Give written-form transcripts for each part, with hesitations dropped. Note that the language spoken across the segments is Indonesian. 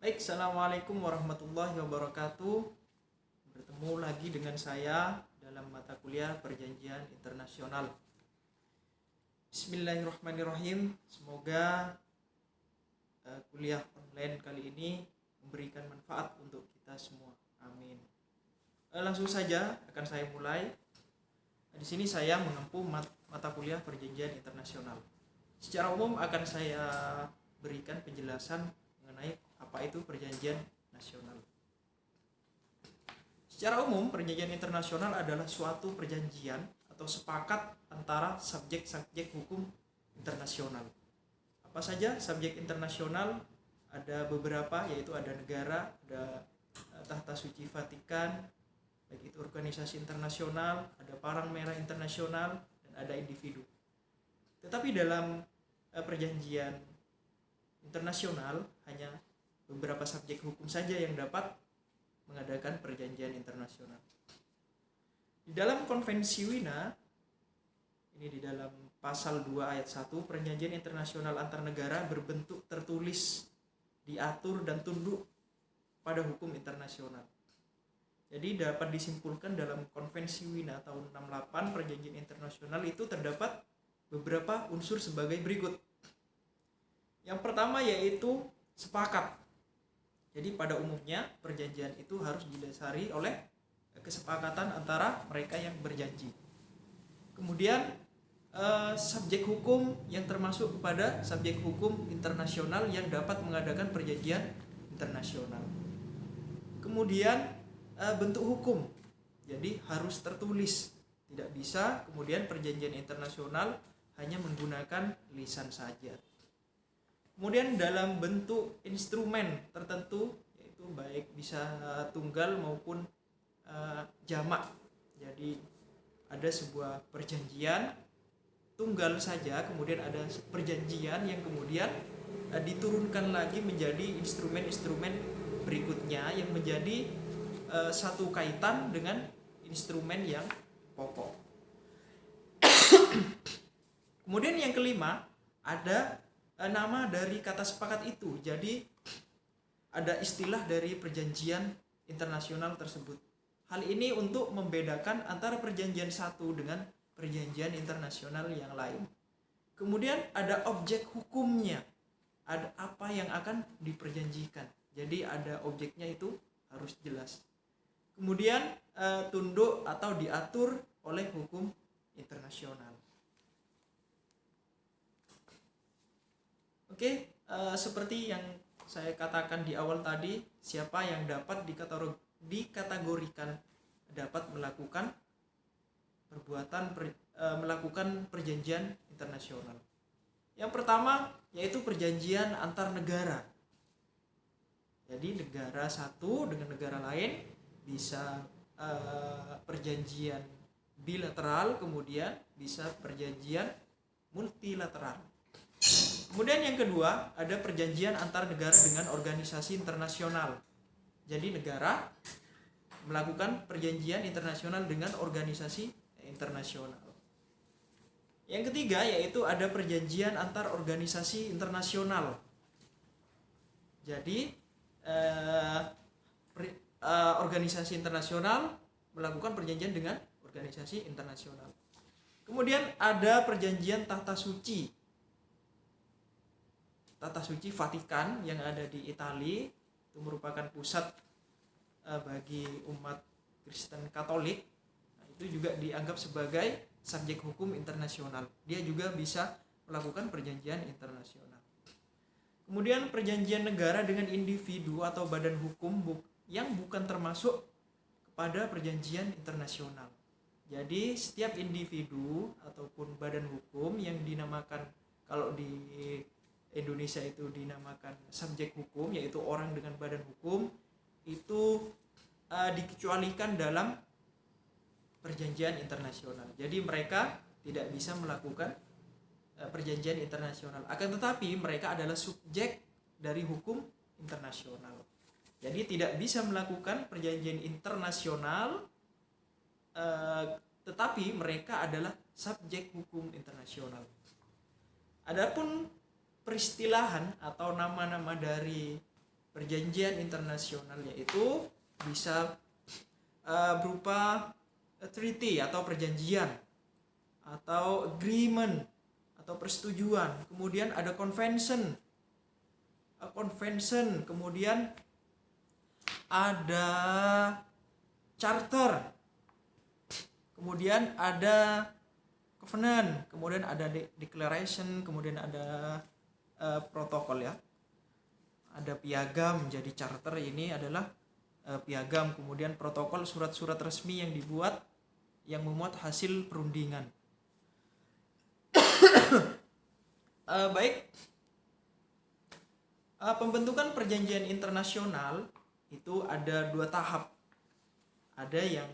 Assalamualaikum warahmatullahi wabarakatuh. Bertemu lagi dengan saya dalam mata kuliah Perjanjian Internasional. Bismillahirrahmanirrahim. Semoga kuliah online kali ini memberikan manfaat untuk kita semua. Amin. Langsung saja akan saya mulai. Di sini saya menempuh mata kuliah Perjanjian Internasional. Secara umum akan saya berikan penjelasan mengenai apa itu perjanjian nasional. Secara umum, perjanjian internasional adalah suatu perjanjian atau sepakat antara subjek-subjek hukum internasional. Apa saja subjek internasional? Ada beberapa, yaitu ada negara, ada Tahta Suci Vatikan, baik itu organisasi internasional, ada Palang Merah Internasional, dan ada individu. Tetapi dalam perjanjian internasional hanya beberapa subjek hukum saja yang dapat mengadakan perjanjian internasional. Di dalam Konvensi Wina, ini di dalam pasal 2 ayat 1, perjanjian internasional antar negara berbentuk tertulis, diatur dan tunduk pada hukum internasional. Jadi dapat disimpulkan dalam Konvensi Wina tahun 68, perjanjian internasional itu terdapat beberapa unsur sebagai berikut. Yang pertama yaitu sepakat. Jadi pada umumnya perjanjian itu harus didasari oleh kesepakatan antara mereka yang berjanji. Kemudian subjek hukum yang termasuk kepada subjek hukum internasional yang dapat mengadakan perjanjian internasional. Kemudian bentuk hukum. Jadi harus tertulis. Tidak bisa kemudian perjanjian internasional hanya menggunakan lisan saja. Kemudian dalam bentuk instrumen tertentu, yaitu baik bisa tunggal maupun jamak. Jadi ada sebuah perjanjian tunggal saja, kemudian ada perjanjian yang kemudian diturunkan lagi menjadi instrumen-instrumen berikutnya yang menjadi satu kaitan dengan instrumen yang pokok. Kemudian yang kelima, ada nama dari kata sepakat itu. Jadi ada istilah dari perjanjian internasional tersebut. Hal ini untuk membedakan antara perjanjian satu dengan perjanjian internasional yang lain. Kemudian ada objek hukumnya. Ada apa yang akan diperjanjikan. Jadi ada objeknya itu harus jelas. Kemudian tunduk atau diatur oleh hukum internasional. Oke, seperti yang saya katakan di awal tadi, siapa yang dapat dikategorikan dapat melakukan melakukan perjanjian internasional. Yang pertama yaitu perjanjian antar negara. Jadi negara satu dengan negara lain bisa perjanjian bilateral, kemudian bisa perjanjian multilateral. Kemudian yang kedua, ada perjanjian antar negara dengan organisasi internasional. Jadi negara melakukan perjanjian internasional dengan organisasi internasional. Yang ketiga yaitu ada perjanjian antar organisasi internasional. Jadi organisasi internasional melakukan perjanjian dengan organisasi internasional. Kemudian ada perjanjian Tahta Suci Vatikan yang ada di Italia, itu merupakan pusat bagi umat Kristen Katolik. Nah, itu juga dianggap sebagai subjek hukum internasional. Dia juga bisa melakukan perjanjian internasional. Kemudian perjanjian negara dengan individu atau badan hukum yang bukan termasuk kepada perjanjian internasional. Jadi setiap individu ataupun badan hukum yang dinamakan, kalau di Indonesia itu dinamakan subjek hukum, yaitu orang dengan badan hukum, itu dikecualikan dalam perjanjian internasional. Jadi mereka tidak bisa melakukan perjanjian internasional. Akan tetapi mereka adalah subjek dari hukum internasional. Jadi tidak bisa melakukan perjanjian internasional, tetapi mereka adalah subjek hukum internasional. Adapun peristilahan atau nama-nama dari perjanjian internasional, yaitu bisa berupa treaty atau perjanjian atau agreement atau persetujuan. Kemudian ada convention, kemudian ada charter, kemudian ada covenant, kemudian ada declaration, kemudian ada protokol ya. Ada piagam, jadi charter ini adalah piagam, kemudian protokol surat-surat resmi yang dibuat yang memuat hasil perundingan. Baik, pembentukan perjanjian internasional itu ada 2 tahap. Ada yang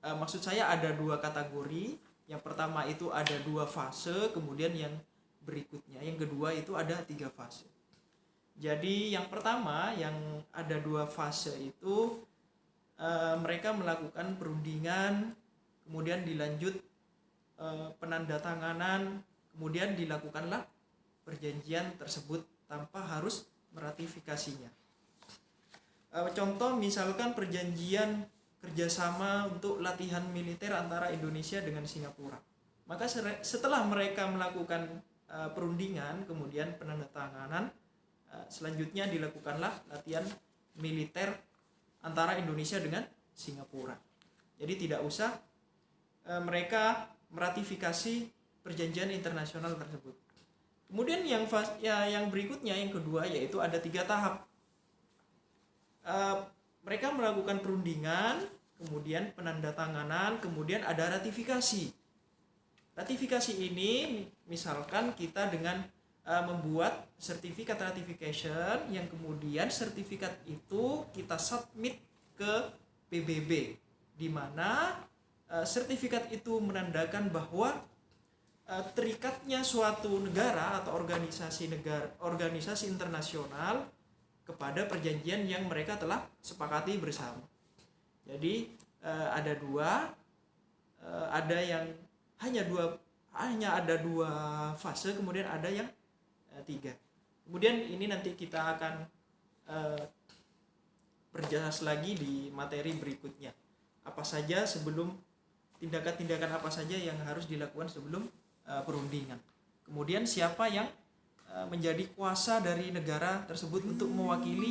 maksud saya ada 2 kategori. Yang pertama itu ada 2 fase, kemudian yang berikutnya, yang kedua itu ada 3 fase. Jadi yang pertama yang ada 2 fase itu mereka melakukan perundingan, kemudian dilanjut penandatanganan, kemudian dilakukanlah perjanjian tersebut tanpa harus meratifikasinya. Contoh misalkan perjanjian kerjasama untuk latihan militer antara Indonesia dengan Singapura. Maka setelah mereka melakukan perundingan, kemudian penandatanganan, selanjutnya dilakukanlah latihan militer antara Indonesia dengan Singapura. Jadi tidak usah mereka meratifikasi perjanjian internasional tersebut. Kemudian yang berikutnya, yang kedua, yaitu ada 3 tahap. Mereka melakukan perundingan, kemudian penandatanganan, kemudian ada ratifikasi. Ratifikasi ini misalkan kita dengan membuat sertifikat ratification, yang kemudian sertifikat itu kita submit ke PBB, di mana sertifikat itu menandakan bahwa terikatnya suatu negara atau organisasi internasional kepada perjanjian yang mereka telah sepakati bersama. Jadi ada 2, ada yang hanya ada 2 fase, kemudian ada yang 3. Kemudian ini nanti kita akan perjelas lagi di materi berikutnya. Apa saja tindakan-tindakan apa saja yang harus dilakukan sebelum perundingan. Kemudian siapa yang menjadi kuasa dari negara tersebut untuk mewakili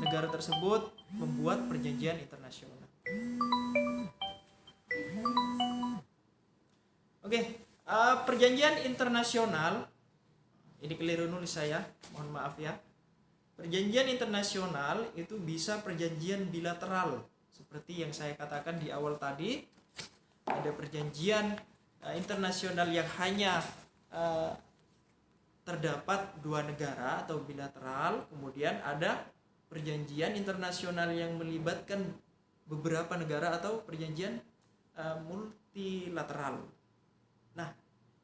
negara tersebut membuat perjanjian internasional. Oke, perjanjian internasional, ini keliru nulis saya, mohon maaf ya. Perjanjian internasional itu bisa perjanjian bilateral, seperti yang saya katakan di awal tadi. Ada perjanjian internasional yang hanya terdapat 2 negara atau bilateral, kemudian ada perjanjian internasional yang melibatkan beberapa negara atau perjanjian multilateral. Nah,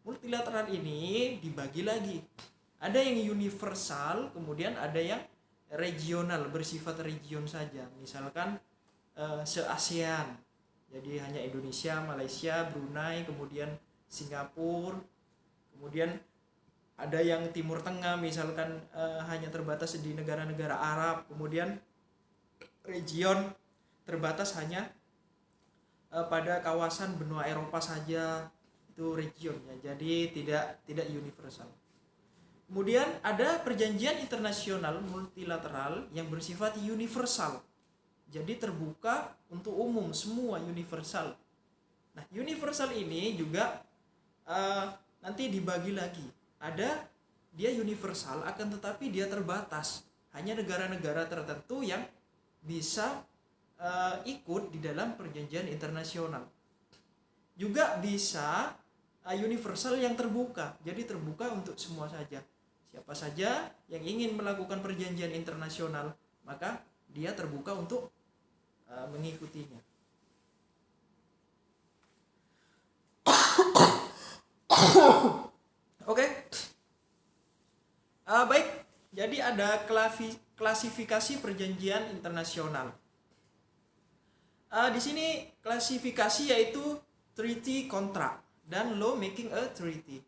multilateral ini dibagi lagi. Ada yang universal, kemudian ada yang regional, bersifat region saja. Misalkan se-ASEAN. Jadi hanya Indonesia, Malaysia, Brunei, kemudian Singapura. Kemudian ada yang Timur Tengah, misalkan hanya terbatas di negara-negara Arab. Kemudian region terbatas hanya pada kawasan benua Eropa saja, itu region ya. Jadi tidak universal. Kemudian ada perjanjian internasional multilateral yang bersifat universal. Jadi terbuka untuk umum, semua universal. Nah, universal ini juga nanti dibagi lagi. Ada dia universal, akan tetapi dia terbatas. Hanya negara-negara tertentu yang bisa ikut di dalam perjanjian internasional. Juga bisa universal yang terbuka, jadi terbuka untuk semua saja. Siapa saja yang ingin melakukan perjanjian internasional, maka dia terbuka untuk mengikutinya. Oke. Baik, jadi ada klasifikasi perjanjian internasional. Di sini klasifikasi yaitu treaty contract dan law making a treaty.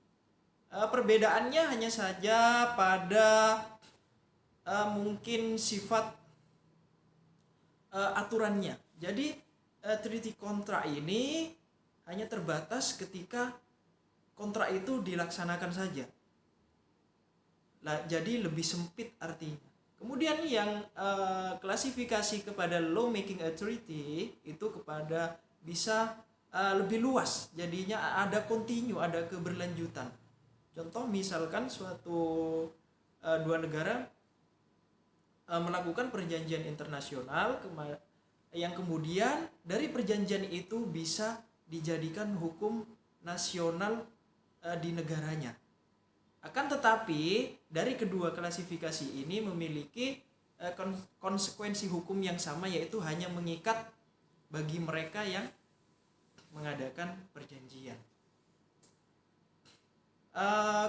Perbedaannya hanya saja pada mungkin sifat aturannya. Jadi treaty kontrak ini hanya terbatas ketika kontrak itu dilaksanakan saja. Jadi lebih sempit artinya. Kemudian yang klasifikasi kepada law making authority itu kepada bisa lebih luas. Jadinya ada continue, ada keberlanjutan. Contoh misalkan suatu dua negara melakukan perjanjian internasional yang kemudian dari perjanjian itu bisa dijadikan hukum nasional di negaranya. Akan tetapi dari kedua klasifikasi ini memiliki konsekuensi hukum yang sama, yaitu hanya mengikat bagi mereka yang mengadakan perjanjian.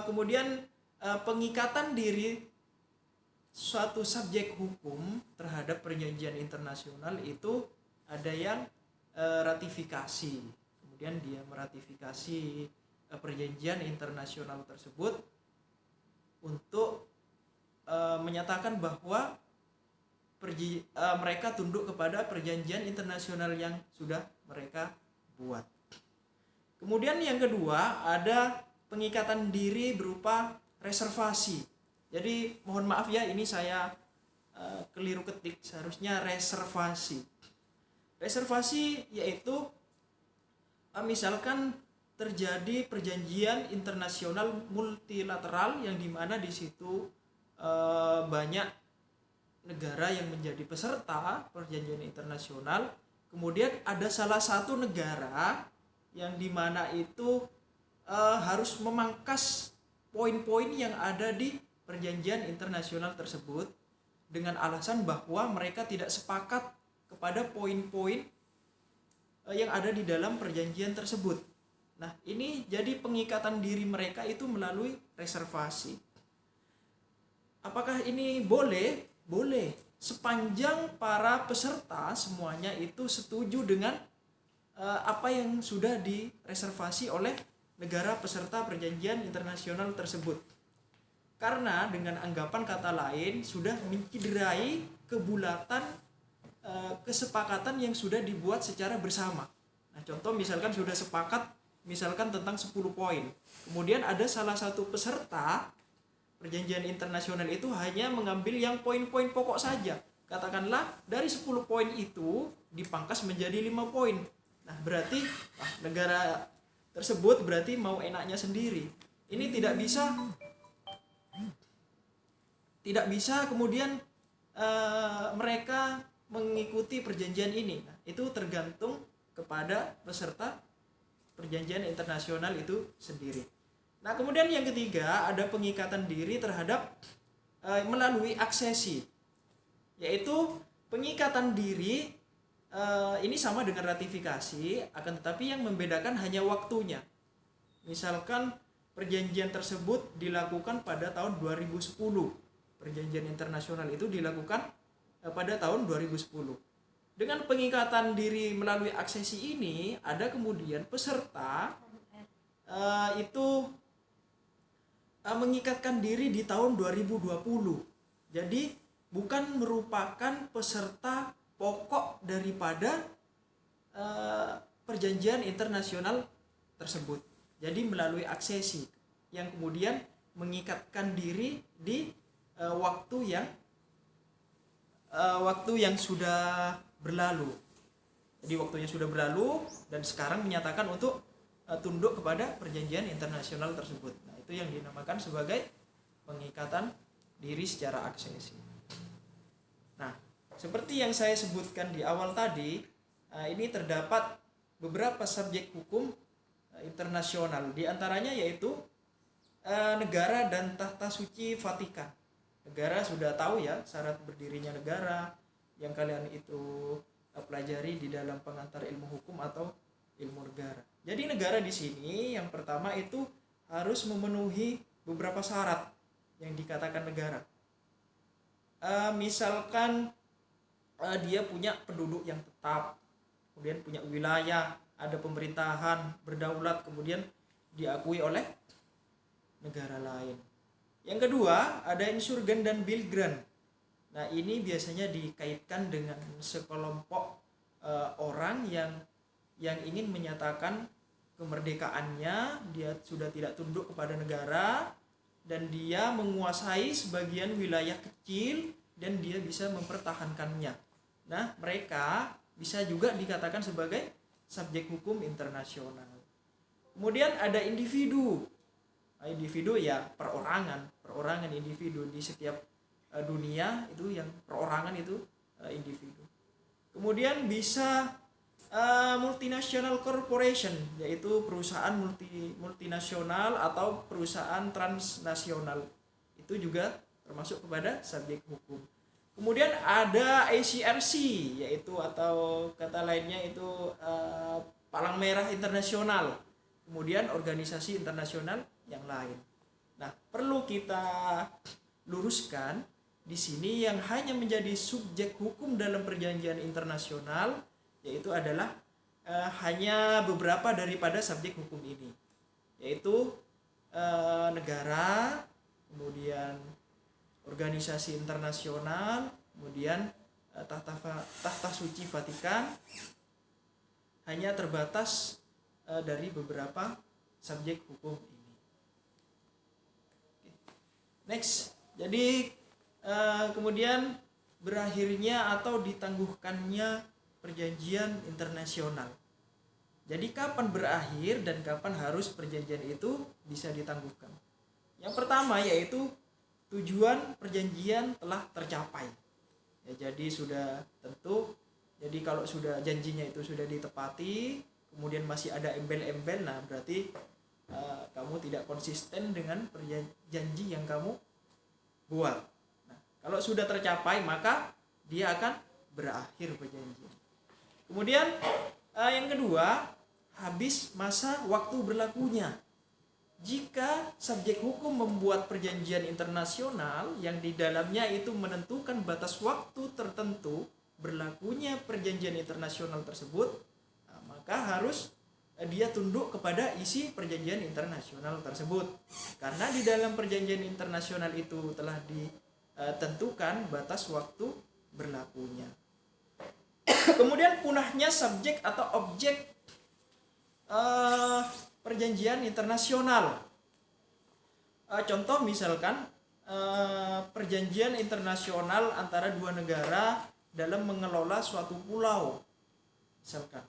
Kemudian pengikatan diri suatu subjek hukum terhadap perjanjian internasional itu ada yang ratifikasi. Kemudian dia meratifikasi perjanjian internasional tersebut untuk menyatakan bahwa mereka tunduk kepada perjanjian internasional yang sudah mereka buat. Kemudian yang kedua ada pengikatan diri berupa reservasi. Jadi mohon maaf ya, ini saya keliru ketik, seharusnya reservasi. Reservasi yaitu misalkan terjadi perjanjian internasional multilateral yang dimana di situ banyak negara yang menjadi peserta perjanjian internasional. Kemudian ada salah satu negara yang dimana itu harus memangkas poin-poin yang ada di perjanjian internasional tersebut dengan alasan bahwa mereka tidak sepakat kepada poin-poin yang ada di dalam perjanjian tersebut. Nah, ini jadi pengikatan diri mereka itu melalui reservasi. Apakah ini boleh? Boleh, sepanjang para peserta semuanya itu setuju dengan apa yang sudah direservasi oleh negara peserta perjanjian internasional tersebut. Karena dengan anggapan kata lain sudah mencederai kebulatan kesepakatan yang sudah dibuat secara bersama. Nah, contoh misalkan sudah sepakat misalkan tentang 10 poin. Kemudian ada salah satu peserta perjanjian internasional itu hanya mengambil yang poin-poin pokok saja. Katakanlah dari 10 poin itu dipangkas menjadi 5 poin. Nah, berarti negara tersebut berarti mau enaknya sendiri. Ini tidak bisa kemudian mereka mengikuti perjanjian ini. Nah, itu tergantung kepada peserta perjanjian internasional itu sendiri. Nah, kemudian yang ketiga ada pengikatan diri terhadap melalui aksesi, yaitu pengikatan diri ini sama dengan ratifikasi, akan tetapi yang membedakan hanya waktunya. Misalkan perjanjian tersebut dilakukan pada tahun 2010. Perjanjian internasional itu dilakukan pada tahun 2010. Dengan pengikatan diri melalui aksesi ini, ada kemudian peserta itu mengikatkan diri di tahun 2020. Jadi bukan merupakan peserta pokok daripada perjanjian internasional tersebut. Jadi melalui aksesi yang kemudian mengikatkan diri di waktu yang sudah berlalu. Jadi waktunya sudah berlalu dan sekarang menyatakan untuk tunduk kepada perjanjian internasional tersebut. Nah, itu yang dinamakan sebagai pengikatan diri secara aksesi. Nah, seperti yang saya sebutkan di awal tadi, ini terdapat beberapa subjek hukum internasional. Di antaranya yaitu negara dan tahta suci Vatikan. Negara sudah tahu ya syarat berdirinya negara yang kalian itu pelajari di dalam pengantar ilmu hukum atau ilmu negara. Jadi negara di sini yang pertama itu harus memenuhi beberapa syarat yang dikatakan negara. Misalkan dia punya penduduk yang tetap, kemudian punya wilayah, ada pemerintahan, berdaulat, kemudian diakui oleh negara lain. Yang kedua, ada insurgen dan bilgran. Nah, ini biasanya dikaitkan dengan sekelompok orang yang ingin menyatakan kemerdekaannya, dia sudah tidak tunduk kepada negara dan dia menguasai sebagian wilayah kecil dan dia bisa mempertahankannya. Nah, mereka bisa juga dikatakan sebagai subjek hukum internasional. Kemudian ada individu. Individu ya perorangan individu di setiap dunia itu yang perorangan itu individu. Kemudian bisa multinational corporation, yaitu perusahaan multinasional atau perusahaan transnasional, itu juga termasuk kepada subjek hukum. Kemudian ada ACRC, yaitu atau kata lainnya itu Palang Merah Internasional. Kemudian organisasi internasional yang lain. Nah, perlu kita luruskan di sini yang hanya menjadi subjek hukum dalam perjanjian internasional yaitu adalah hanya beberapa daripada subjek hukum ini, yaitu negara, kemudian organisasi internasional, kemudian tahta suci Vatikan, hanya terbatas dari beberapa subjek hukum ini. Next, jadi kemudian berakhirnya atau ditangguhkannya perjanjian internasional. Jadi kapan berakhir dan kapan harus perjanjian itu bisa ditangguhkan? Yang pertama yaitu tujuan perjanjian telah tercapai. Ya, jadi sudah tentu. Jadi kalau sudah janjinya itu sudah ditepati, kemudian masih ada embel-embel, nah berarti kamu tidak konsisten dengan janji yang kamu buat. Nah, kalau sudah tercapai maka dia akan berakhir perjanjian. Kemudian yang kedua, habis masa waktu berlakunya. Jika subjek hukum membuat perjanjian internasional yang di dalamnya itu menentukan batas waktu tertentu berlakunya perjanjian internasional tersebut, maka harus dia tunduk kepada isi perjanjian internasional tersebut. Karena di dalam perjanjian internasional itu telah ditentukan batas waktu berlakunya. Kemudian punahnya subjek atau objek perjanjian internasional. Contoh misalkan perjanjian internasional antara dua negara dalam mengelola suatu pulau misalkan.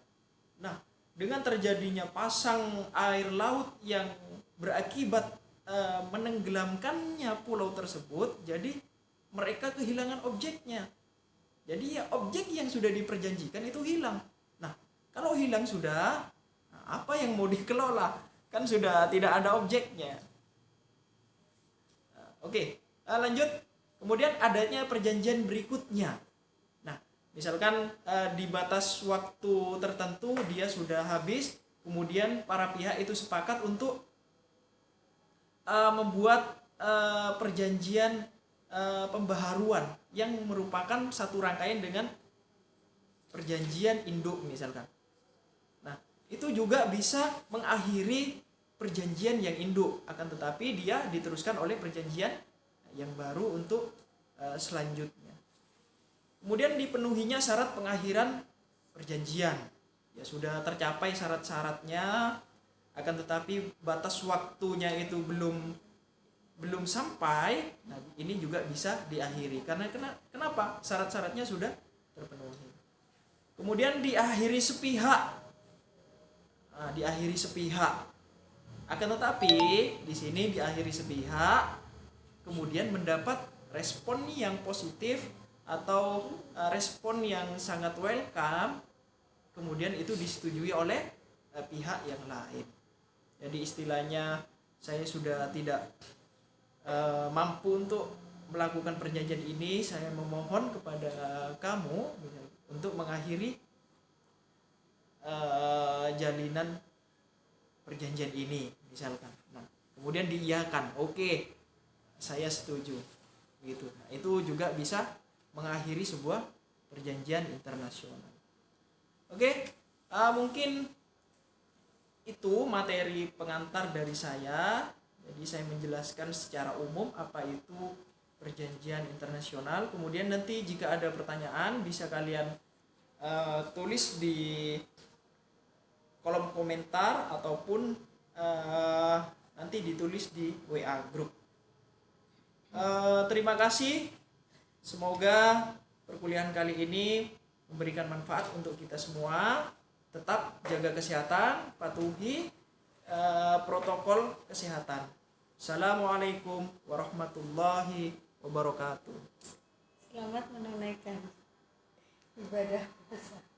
Nah, dengan terjadinya pasang air laut yang berakibat menenggelamkannya pulau tersebut, jadi mereka kehilangan objeknya. Jadi ya objek yang sudah diperjanjikan itu hilang. Nah, kalau hilang sudah, apa yang mau dikelola? Kan sudah tidak ada objeknya. Oke, lanjut. Kemudian adanya perjanjian berikutnya. Nah, misalkan di batas waktu tertentu dia sudah habis, kemudian para pihak itu sepakat untuk membuat perjanjian pembaharuan yang merupakan satu rangkaian dengan perjanjian induk misalkan. Nah, itu juga bisa mengakhiri perjanjian yang induk, akan tetapi dia diteruskan oleh perjanjian yang baru untuk selanjutnya. Kemudian dipenuhinya syarat pengakhiran perjanjian. Ya sudah tercapai syarat-syaratnya, akan tetapi batas waktunya itu belum sampai, nah ini juga bisa diakhiri. Karena kenapa? Syarat-syaratnya sudah terpenuhi. Kemudian diakhiri sepihak. Nah, diakhiri sepihak. Akan tetapi di sini diakhiri sepihak, kemudian mendapat respon yang positif atau respon yang sangat welcome, kemudian itu disetujui oleh pihak yang lain. Jadi istilahnya saya sudah tidak mampu untuk melakukan perjanjian ini, saya memohon kepada kamu untuk mengakhiri jalinan perjanjian ini misalkan. Nah, kemudian diiyakan, oke, saya setuju gitu. Nah, itu juga bisa mengakhiri sebuah perjanjian internasional. Oke, mungkin itu materi pengantar dari saya. Jadi saya menjelaskan secara umum apa itu perjanjian internasional. Kemudian nanti jika ada pertanyaan bisa kalian tulis di kolom komentar ataupun nanti ditulis di WA grup. Terima kasih. Semoga perkuliahan kali ini memberikan manfaat untuk kita semua. Tetap jaga kesehatan, patuhi protokol kesehatan. Assalamualaikum warahmatullahi wabarakatuh. Selamat menunaikan ibadah puasa.